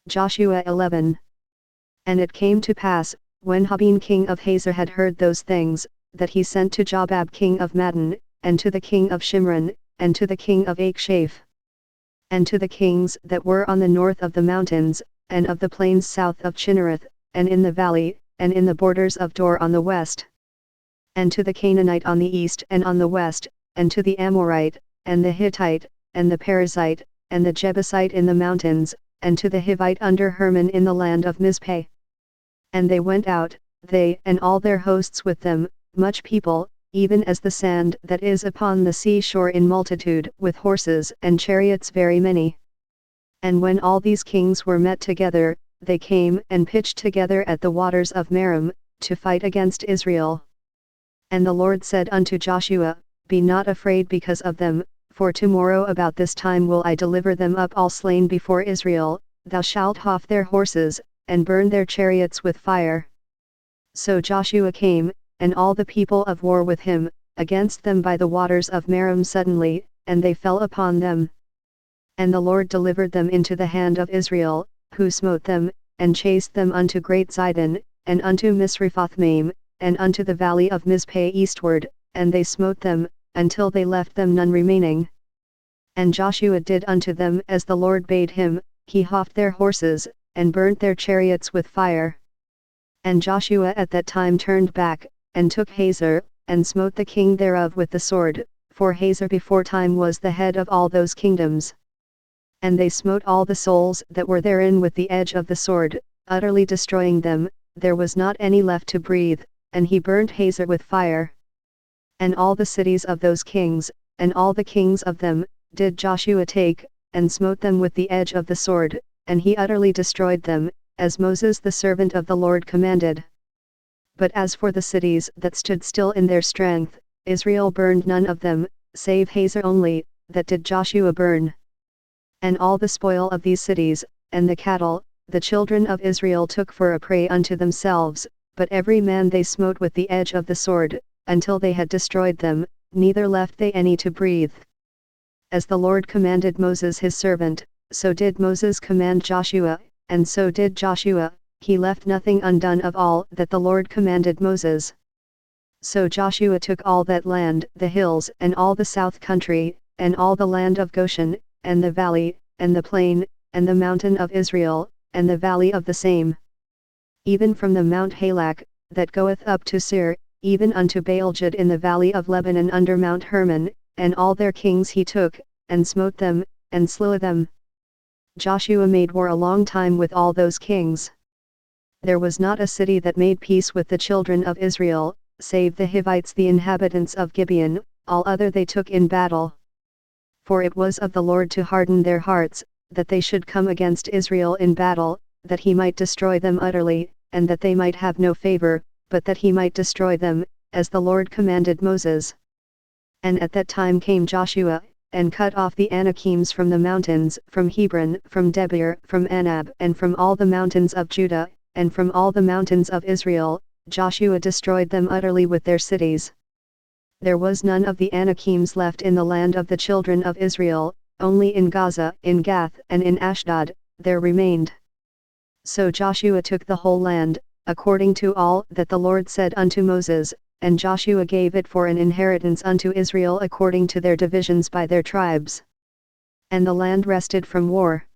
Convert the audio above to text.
Joshua 11. And it came to pass, when Jabin king of Hazor had heard those things, that he sent to Jabin king of Madon, and to the king of Shimron, and to the king of Achshaph, and to the kings that were on the north of the mountains, and of the plains south of Chinnereth, and in the valley, and in the borders of Dor on the west, and to the Canaanite on the east and on the west, and to the Amorite, and the Hittite, and the Perizzite, and the Jebusite in the mountains, and to the Hivite under Hermon in the land of Mizpeh. And they went out, they and all their hosts with them, much people, even as the sand that is upon the seashore in multitude, with horses and chariots very many. And when all these kings were met together, they came and pitched together at the waters of Merom, to fight against Israel. And the Lord said unto Joshua, Be not afraid because of them, for tomorrow about this time will I deliver them up all slain before Israel, thou shalt hough their horses, and burn their chariots with fire. So Joshua came, and all the people of war with him, against them by the waters of Merom suddenly, and they fell upon them. And the Lord delivered them into the hand of Israel, who smote them, and chased them unto great Zidon, and unto Misrephothmaim, and unto the valley of Mizpeh eastward, and they smote them, until they left them none remaining. And Joshua did unto them as the Lord bade him, he houghed their horses, and burnt their chariots with fire. And Joshua at that time turned back, and took Hazor, and smote the king thereof with the sword, for Hazor beforetime was the head of all those kingdoms. And they smote all the souls that were therein with the edge of the sword, utterly destroying them, there was not any left to breathe, and he burnt Hazor with fire. And all the cities of those kings, and all the kings of them, did Joshua take, and smote them with the edge of the sword, and he utterly destroyed them, as Moses the servant of the Lord commanded. But as for the cities that stood still in their strength, Israel burned none of them, save Hazor only, that did Joshua burn. And all the spoil of these cities, and the cattle, the children of Israel took for a prey unto themselves, but every man they smote with the edge of the sword, until they had destroyed them, neither left they any to breathe. As the Lord commanded Moses his servant, so did Moses command Joshua, and so did Joshua, he left nothing undone of all that the Lord commanded Moses. So Joshua took all that land, the hills and all the south country, and all the land of Goshen, and the valley, and the plain, and the mountain of Israel, and the valley of the same. Even from the Mount Halak, that goeth up to Seir, even unto Baaljad in the valley of Lebanon under Mount Hermon, and all their kings he took, and smote them, and slew them. Joshua made war a long time with all those kings. There was not a city that made peace with the children of Israel, save the Hivites the inhabitants of Gibeon, all other they took in battle. For it was of the Lord to harden their hearts, that they should come against Israel in battle, that he might destroy them utterly, and that they might have no favor, but that he might destroy them, as the Lord commanded Moses. And at that time came Joshua, and cut off the Anakims from the mountains, from Hebron, from Debir, from Anab, and from all the mountains of Judah, and from all the mountains of Israel, Joshua destroyed them utterly with their cities. There was none of the Anakims left in the land of the children of Israel, only in Gaza, in Gath, and in Ashdod, there remained. So Joshua took the whole land, according to all that the Lord said unto Moses, and Joshua gave it for an inheritance unto Israel according to their divisions by their tribes. And the land rested from war.